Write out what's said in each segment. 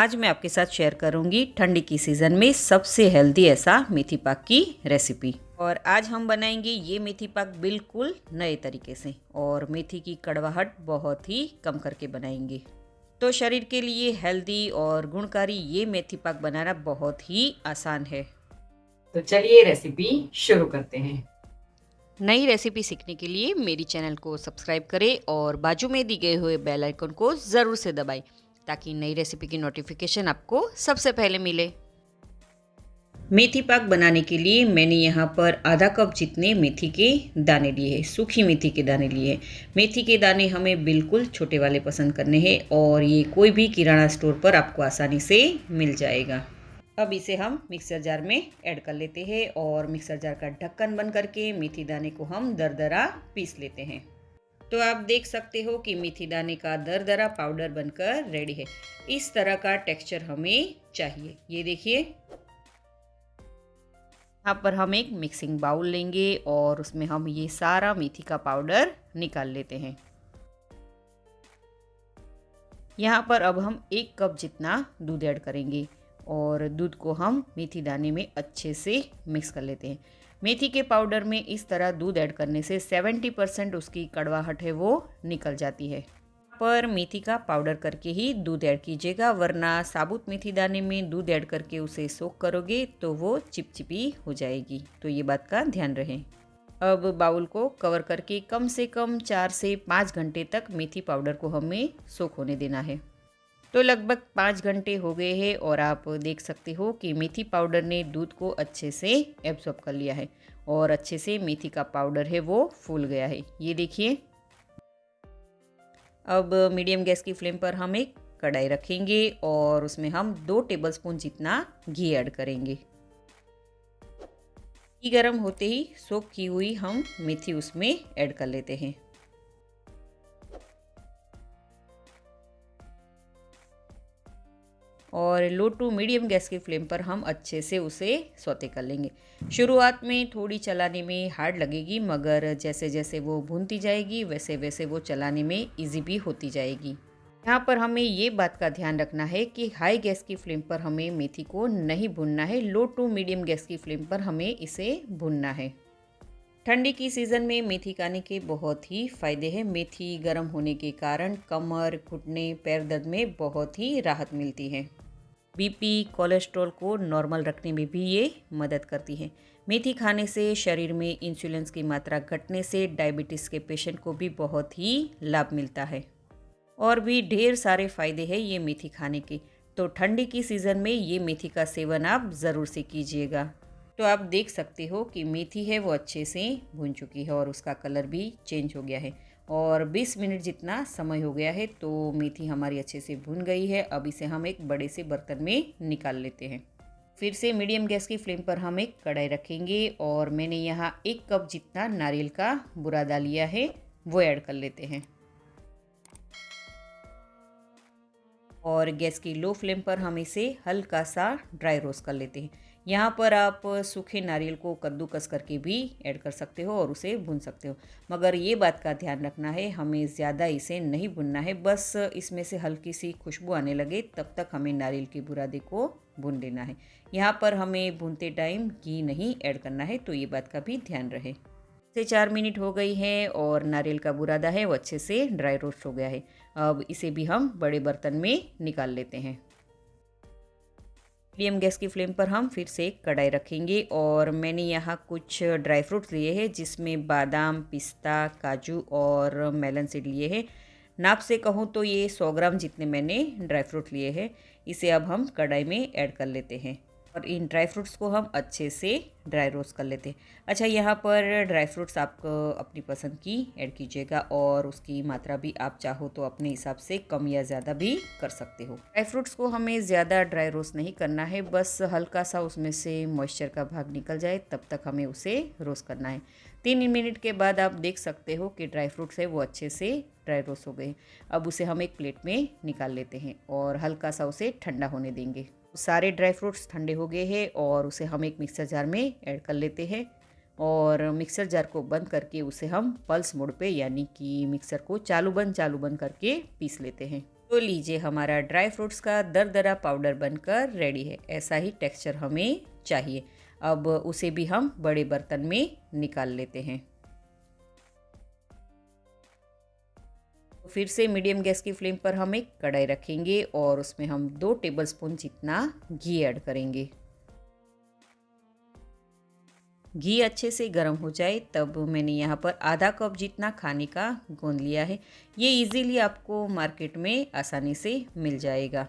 आज मैं आपके साथ शेयर करूंगी ठंडी की सीज़न में सबसे हेल्दी ऐसा मेथी पाक की रेसिपी। और आज हम बनाएंगे ये मेथी पाक बिल्कुल नए तरीके से और मेथी की कड़वाहट बहुत ही कम करके बनाएंगे। तो शरीर के लिए हेल्दी और गुणकारी ये मेथी पाक बनाना बहुत ही आसान है। तो चलिए रेसिपी शुरू करते हैं। नई रेसिपी सीखने के लिए मेरी चैनल को सब्सक्राइब करें और बाजू में दी गए हुए बेल आइकन को ज़रूर से दबाएं ताकि नई रेसिपी की नोटिफिकेशन आपको सबसे पहले मिले। मेथी पाक बनाने के लिए मैंने यहाँ पर आधा कप जितने मेथी के दाने लिए हैं, सूखी मेथी के दाने लिए हैं। मेथी के दाने हमें बिल्कुल छोटे वाले पसंद करने हैं और ये कोई भी किराना स्टोर पर आपको आसानी से मिल जाएगा। अब इसे हम मिक्सर जार में ऐड कर लेते हैं और मिक्सर जार का ढक्कन बंद करके मेथी दाने को हम दरदरा पीस लेते हैं। तो आप देख सकते हो कि मेथी दाने का दरदरा पाउडर बनकर रेडी है। इस तरह का टेक्सचर हमें चाहिए। ये देखिए, यहाँ पर हम एक मिक्सिंग बाउल लेंगे और उसमें हम ये सारा मेथी का पाउडर निकाल लेते हैं। यहाँ पर अब हम 1 कप जितना दूध ऐड करेंगे और दूध को हम मेथी दाने में अच्छे से मिक्स कर लेते हैं। मेथी के पाउडर में इस तरह दूध ऐड करने से 70% उसकी कड़वाहट है वो निकल जाती है। पर मेथी का पाउडर करके ही दूध ऐड कीजिएगा, वरना साबुत मेथी दाने में दूध ऐड करके उसे सोक करोगे तो वो चिपचिपी हो जाएगी। तो ये बात का ध्यान रहे। अब बाउल को कवर करके कम से कम 4 से 5 घंटे तक मेथी पाउडर को हमें सोक होने देना है। तो लगभग 5 घंटे हो गए हैं और आप देख सकते हो कि मेथी पाउडर ने दूध को अच्छे से एब्जॉर्ब कर लिया है और अच्छे से मेथी का पाउडर है वो फूल गया है। ये देखिए। अब मीडियम गैस की फ्लेम पर हम एक कढ़ाई रखेंगे और उसमें हम 2 टेबलस्पून जितना घी ऐड करेंगे। घी गर्म होते ही सोक की हुई हम मेथी उसमें ऐड कर लेते हैं। और लो टू मीडियम गैस की फ्लेम पर हम अच्छे से उसे सौते कर लेंगे। शुरुआत में थोड़ी चलाने में हार्ड लगेगी, मगर जैसे जैसे वो भूनती जाएगी वैसे वैसे वो चलाने में इजी भी होती जाएगी। यहाँ पर हमें ये बात का ध्यान रखना है कि हाई गैस की फ्लेम पर हमें मेथी को नहीं भूनना है, लो टू मीडियम गैस की फ्लेम पर हमें इसे भूनना है। ठंडी की सीज़न में मेथी खाने के बहुत ही फ़ायदे हैं। मेथी गर्म होने के कारण कमर, घुटने, पैर दर्द में बहुत ही राहत मिलती है। बीपी, कोलेस्ट्रॉल को नॉर्मल रखने में भी ये मदद करती है। मेथी खाने से शरीर में इंसुलिन की मात्रा घटने से डायबिटीज़ के पेशेंट को भी बहुत ही लाभ मिलता है। और भी ढेर सारे फ़ायदे हैं ये मेथी खाने के। तो ठंडी की सीज़न में ये मेथी का सेवन आप ज़रूर से कीजिएगा। तो आप देख सकते हो कि मेथी है वो अच्छे से भून चुकी है और उसका कलर भी चेंज हो गया है और 20 मिनट जितना समय हो गया है। तो मेथी हमारी अच्छे से भुन गई है। अब इसे हम एक बड़े से बर्तन में निकाल लेते हैं। फिर से मीडियम गैस की फ्लेम पर हम एक कढ़ाई रखेंगे और मैंने यहाँ 1 कप जितना नारियल का बुरादा लिया है वो ऐड कर लेते हैं। और गैस की लो फ्लेम पर हम इसे हल्का सा ड्राई रोस्ट कर लेते हैं। यहाँ पर आप सूखे नारियल को कद्दूकस करके भी ऐड कर सकते हो और उसे भून सकते हो, मगर ये बात का ध्यान रखना है हमें ज़्यादा इसे नहीं भूनना है। बस इसमें से हल्की सी खुशबू आने लगे तब तक हमें नारियल के बुरादे को भून लेना है। यहाँ पर हमें भूनते टाइम घी नहीं ऐड करना है, तो ये बात का भी ध्यान रहे। से 4 मिनट हो गई है और नारियल का बुरादा है वो अच्छे से ड्राई रोस्ट हो गया है। अब इसे भी हम बड़े बर्तन में निकाल लेते हैं। मीडियम गैस की फ्लेम पर हम फिर से एक कढ़ाई रखेंगे और मैंने यहाँ कुछ ड्राई फ्रूट्स लिए हैं, जिसमें बादाम, पिस्ता, काजू और मेलन सीड लिए हैं। नाप से कहूँ तो ये 100 ग्राम जितने मैंने ड्राई फ्रूट लिए हैं। इसे अब हम कढ़ाई में ऐड कर लेते हैं और इन ड्राई फ्रूट्स को हम अच्छे से ड्राई रोस्ट कर लेते हैं। अच्छा, यहाँ पर ड्राई फ्रूट्स आप अपनी पसंद की ऐड कीजिएगा और उसकी मात्रा भी आप चाहो तो अपने हिसाब से कम या ज़्यादा भी कर सकते हो। ड्राई फ्रूट्स को हमें ज़्यादा ड्राई रोस्ट नहीं करना है, बस हल्का सा उसमें से मॉइस्चर का भाग निकल जाए तब तक हमें उसे रोस्ट करना है। 3 मिनट के बाद आप देख सकते हो कि ड्राई फ्रूट्स है वो अच्छे से ड्राई रोस्ट हो गए। अब उसे हम एक प्लेट में निकाल लेते हैं और हल्का सा उसे ठंडा होने देंगे। सारे ड्राई फ्रूट्स ठंडे हो गए हैं और उसे हम एक मिक्सर जार में ऐड कर लेते हैं और मिक्सर जार को बंद करके उसे हम पल्स मोड पे यानी कि मिक्सर को चालू बंद करके पीस लेते हैं। तो लीजिए, हमारा ड्राई फ्रूट्स का दरदरा पाउडर बनकर रेडी है। ऐसा ही टेक्सचर हमें चाहिए। अब उसे भी हम बड़े बर्तन में निकाल लेते हैं। तो फिर से मीडियम गैस की फ्लेम पर हम एक कढ़ाई रखेंगे और उसमें हम 2 टेबलस्पून जितना घी ऐड करेंगे। घी अच्छे से गर्म हो जाए तब मैंने यहाँ पर आधा कप जितना खाने का गोंद लिया है। ये इजीली आपको मार्केट में आसानी से मिल जाएगा।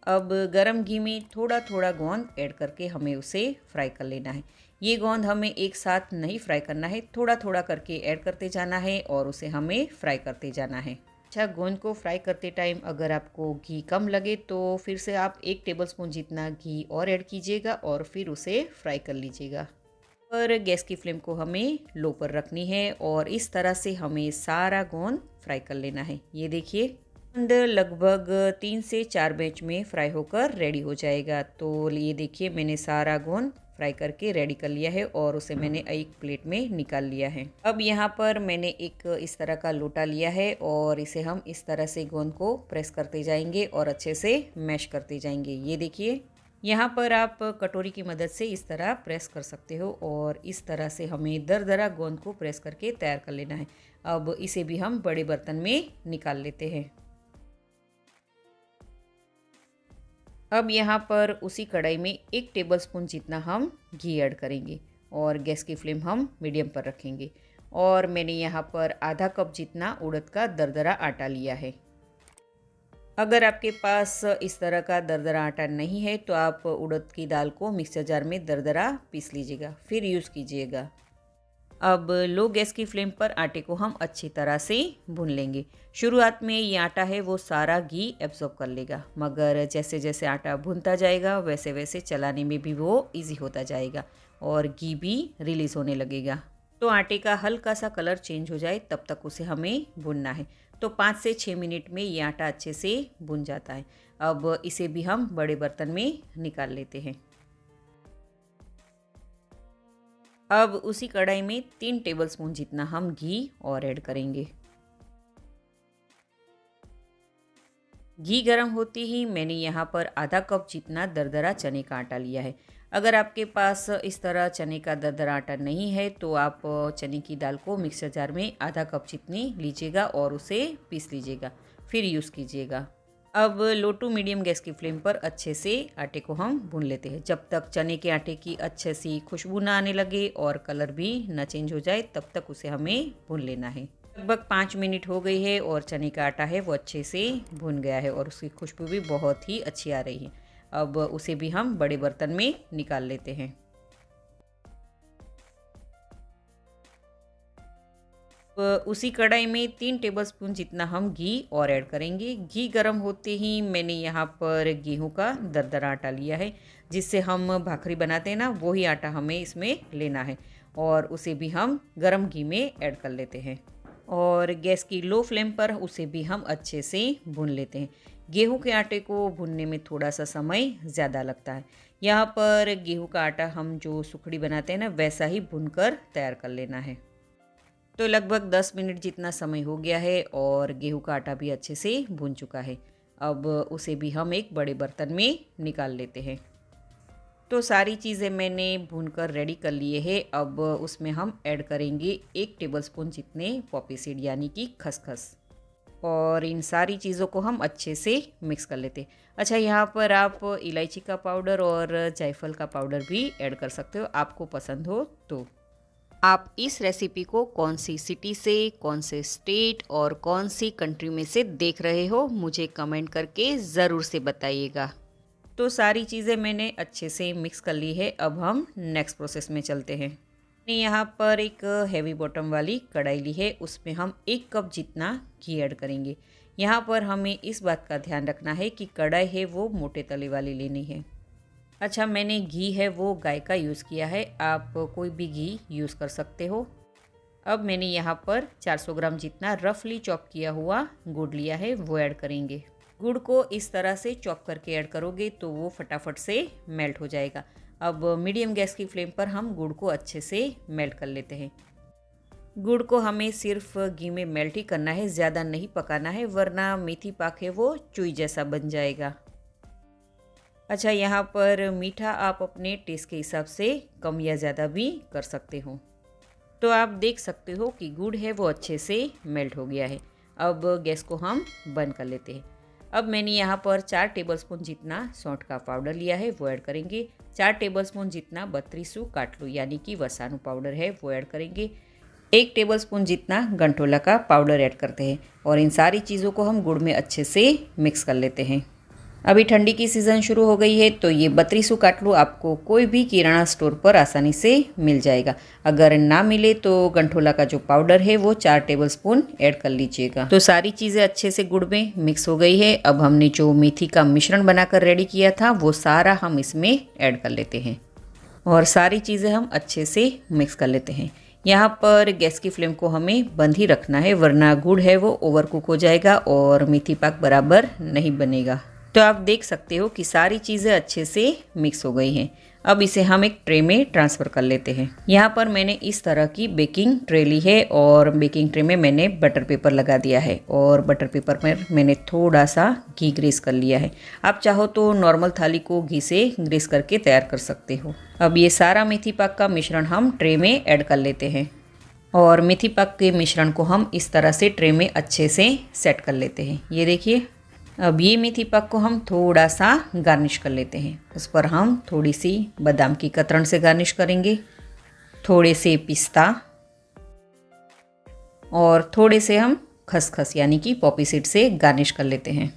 अब गरम घी में थोड़ा थोड़ा गोंद ऐड करके हमें उसे फ्राई कर लेना है। ये गोंद हमें एक साथ नहीं फ्राई करना है, थोड़ा थोड़ा करके ऐड करते जाना है और उसे हमें फ्राई करते जाना है। अच्छा, गोंद को फ्राई करते टाइम अगर आपको घी कम लगे तो फिर से आप 1 टेबलस्पून जितना घी और ऐड कीजिएगा और फिर उसे फ्राई कर लीजिएगा। पर गैस की फ्लेम को हमें लो पर रखनी है और इस तरह से हमें सारा गोंद फ्राई कर लेना है। ये देखिए, गोंद लगभग 3 से 4 बैच में फ्राई होकर रेडी हो जाएगा। तो ये देखिए, मैंने सारा गोंद फ्राई करके रेडी कर लिया है और उसे मैंने एक प्लेट में निकाल लिया है। अब यहाँ पर मैंने एक इस तरह का लोटा लिया है और इसे हम इस तरह से गोंद को प्रेस करते जाएंगे और अच्छे से मैश करते जाएंगे। ये देखिए, यहाँ पर आप कटोरी की मदद से इस तरह प्रेस कर सकते हो और इस तरह से हमें दरदरा गोंद को प्रेस करके तैयार कर लेना है। अब इसे भी हम बड़े बर्तन में निकाल लेते हैं। अब यहाँ पर उसी कढ़ाई में 1 टेबलस्पून जितना हम घी ऐड करेंगे और गैस की फ्लेम हम मीडियम पर रखेंगे। और मैंने यहाँ पर आधा कप जितना उड़द का दरदरा आटा लिया है। अगर आपके पास इस तरह का दरदरा आटा नहीं है तो आप उड़द की दाल को मिक्सर जार में दरदरा पीस लीजिएगा, फिर यूज़ कीजिएगा। अब लो गैस की फ्लेम पर आटे को हम अच्छी तरह से भून लेंगे। शुरुआत में ये आटा है वो सारा घी एब्जॉर्ब कर लेगा, मगर जैसे जैसे आटा भुनता जाएगा वैसे वैसे चलाने में भी वो इजी होता जाएगा और घी भी रिलीज़ होने लगेगा। तो आटे का हल्का सा कलर चेंज हो जाए तब तक उसे हमें भुनना है। तो 5 से 6 मिनट में ये आटा अच्छे से भुन जाता है। अब इसे भी हम बड़े बर्तन में निकाल लेते हैं। अब उसी कढ़ाई में 3 टेबलस्पून जितना हम घी और ऐड करेंगे। घी गर्म होते ही मैंने यहाँ पर आधा कप जितना दरदरा चने का आटा लिया है। अगर आपके पास इस तरह चने का दरदरा आटा नहीं है तो आप चने की दाल को मिक्सर जार में आधा कप जितनी लीजिएगा और उसे पीस लीजिएगा, फिर यूज़ कीजिएगा। अब लो टू मीडियम गैस की फ्लेम पर अच्छे से आटे को हम भून लेते हैं। जब तक चने के आटे की अच्छे सी खुशबू ना आने लगे और कलर भी ना चेंज हो जाए तब तक उसे हमें भून लेना है। लगभग 5 मिनट हो गई है और चने का आटा है वो अच्छे से भुन गया है और उसकी खुशबू भी बहुत ही अच्छी आ रही है। अब उसे भी हम बड़े बर्तन में निकाल लेते हैं। उसी कढ़ाई में 3 टेबलस्पून जितना हम घी और ऐड करेंगे। घी गर्म होते ही मैंने यहाँ पर गेहूं का दरदरा आटा लिया है, जिससे हम भाखरी बनाते हैं ना, वही आटा हमें इसमें लेना है और उसे भी हम गरम घी में ऐड कर लेते हैं और गैस की लो फ्लेम पर उसे भी हम अच्छे से भून लेते हैं। गेहूं के आटे को भूनने में थोड़ा सा समय ज़्यादा लगता है। यहाँ पर गेहूं का आटा हम जो सुखड़ी बनाते हैं ना, वैसा ही भूनकर तैयार कर लेना है। तो लगभग 10 मिनट जितना समय हो गया है और गेहूं का आटा भी अच्छे से भून चुका है। अब उसे भी हम एक बड़े बर्तन में निकाल लेते हैं। तो सारी चीज़ें मैंने भूनकर रेडी कर लिए हैं। अब उसमें हम ऐड करेंगे 1 टेबलस्पून जितने पॉपी सीड यानी कि खसखस और इन सारी चीज़ों को हम अच्छे से मिक्स कर लेते हैं। अच्छा, यहाँ पर आप इलायची का पाउडर और जायफल का पाउडर भी ऐड कर सकते हो, आपको पसंद हो तो। आप इस रेसिपी को कौन सी सिटी से, कौन से स्टेट और कौन सी कंट्री में से देख रहे हो, मुझे कमेंट करके ज़रूर से बताइएगा। तो सारी चीज़ें मैंने अच्छे से मिक्स कर ली है। अब हम नेक्स्ट प्रोसेस में चलते हैं। मैंने यहाँ पर एक हैवी बॉटम वाली कढ़ाई ली है, उसमें हम 1 कप जितना घी ऐड करेंगे। यहाँ पर हमें इस बात का ध्यान रखना है कि कढ़ाई है वो मोटे तले वाली लेनी है। अच्छा, मैंने घी है वो गाय का यूज़ किया है, आप कोई भी घी यूज़ कर सकते हो। अब मैंने यहाँ पर 400 ग्राम जितना रफली चॉप किया हुआ गुड़ लिया है, वो ऐड करेंगे। गुड़ को इस तरह से चॉप करके ऐड करोगे तो वो फटाफट से मेल्ट हो जाएगा। अब मीडियम गैस की फ्लेम पर हम गुड़ को अच्छे से मेल्ट कर लेते हैं। गुड़ को हमें सिर्फ घी में मेल्ट ही करना है, ज़्यादा नहीं पकाना है, वरना मेथी पाक है वो चुई जैसा बन जाएगा। अच्छा, यहाँ पर मीठा आप अपने टेस्ट के हिसाब से कम या ज़्यादा भी कर सकते हो। तो आप देख सकते हो कि गुड़ है वो अच्छे से मेल्ट हो गया है। अब गैस को हम बंद कर लेते हैं। अब मैंने यहाँ पर 4 टेबलस्पून जितना सौंठ का पाउडर लिया है वो ऐड करेंगे। 4 टेबलस्पून जितना बत्रीसू काटलू यानी कि वसानू पाउडर है वो ऐड करेंगे। 1 टेबलस्पून जितना गंठोला का पाउडर ऐड करते हैं और इन सारी चीज़ों को हम गुड़ में अच्छे से मिक्स कर लेते हैं। अभी ठंडी की सीज़न शुरू हो गई है तो ये बत्रीसू काटलू आपको कोई भी किराना स्टोर पर आसानी से मिल जाएगा। अगर ना मिले तो गंठोला का जो पाउडर है वो 4 टेबलस्पून ऐड कर लीजिएगा। तो सारी चीज़ें अच्छे से गुड़ में मिक्स हो गई है। अब हमने जो मेथी का मिश्रण बनाकर रेडी किया था वो सारा हम इसमें ऐड कर लेते हैं और सारी चीज़ें हम अच्छे से मिक्स कर लेते हैं। यहाँ पर गैस की फ्लेम को हमें बंद ही रखना है, वरना गुड़ है वो ओवर कुक हो जाएगा और मेथी पाक बराबर नहीं बनेगा। तो आप देख सकते हो कि सारी चीज़ें अच्छे से मिक्स हो गई हैं। अब इसे हम एक ट्रे में ट्रांसफ़र कर लेते हैं। यहाँ पर मैंने इस तरह की बेकिंग ट्रे ली है और बेकिंग ट्रे में मैंने बटर पेपर लगा दिया है और बटर पेपर पर मैंने थोड़ा सा घी ग्रीस कर लिया है। आप चाहो तो नॉर्मल थाली को घी से ग्रीस करके तैयार कर सकते हो। अब ये सारा मेथी पाक का मिश्रण हम ट्रे में ऐड कर लेते हैं और मेथी पाक के मिश्रण को हम इस तरह से ट्रे में अच्छे से सेट कर लेते हैं। ये देखिए, अब ये मेथी पाक को हम थोड़ा सा गार्निश कर लेते हैं। उस पर हम थोड़ी सी बादाम की कतरन से गार्निश करेंगे, थोड़े से पिस्ता और थोड़े से हम खसखस यानी कि पॉपी सीड से गार्निश कर लेते हैं।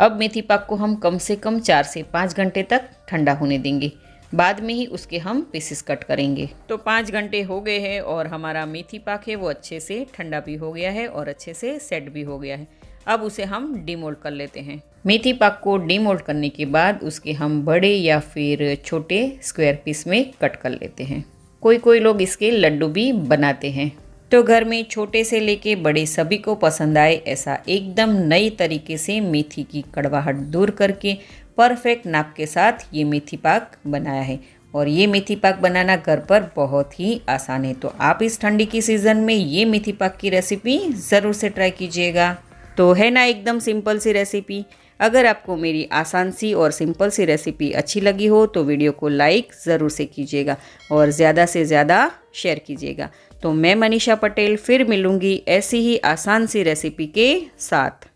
अब मेथी पाक को हम कम से कम 4 से 5 घंटे तक ठंडा होने देंगे। बाद में ही उसके हम पीसेस कट करेंगे। तो 5 घंटे हो गए हैं और हमारा मेथी पाक है वो अच्छे से ठंडा भी हो गया है और अच्छे से सेट भी हो गया है। अब उसे हम डीमोल्ड कर लेते हैं। मेथी पाक को डीमोल्ड करने के बाद उसके हम बड़े या फिर छोटे स्क्वायर पीस में कट कर लेते हैं। कोई लोग इसके लड्डू भी बनाते हैं। तो घर में छोटे से लेके बड़े सभी को पसंद आए ऐसा एकदम नई तरीके से मेथी की कड़वाहट दूर करके परफेक्ट नाप के साथ ये मेथी पाक बनाया है। और ये मेथी पाक बनाना घर पर बहुत ही आसान है। तो आप इस ठंडी की सीज़न में ये मेथी पाक की रेसिपी ज़रूर से ट्राई कीजिएगा। तो है ना एकदम सिंपल सी रेसिपी। अगर आपको मेरी आसान सी और सिंपल सी रेसिपी अच्छी लगी हो तो वीडियो को लाइक ज़रूर से कीजिएगा और ज़्यादा से ज़्यादा शेयर कीजिएगा। तो मैं मनीषा पटेल फिर मिलूँगी ऐसी ही आसान सी रेसिपी के साथ।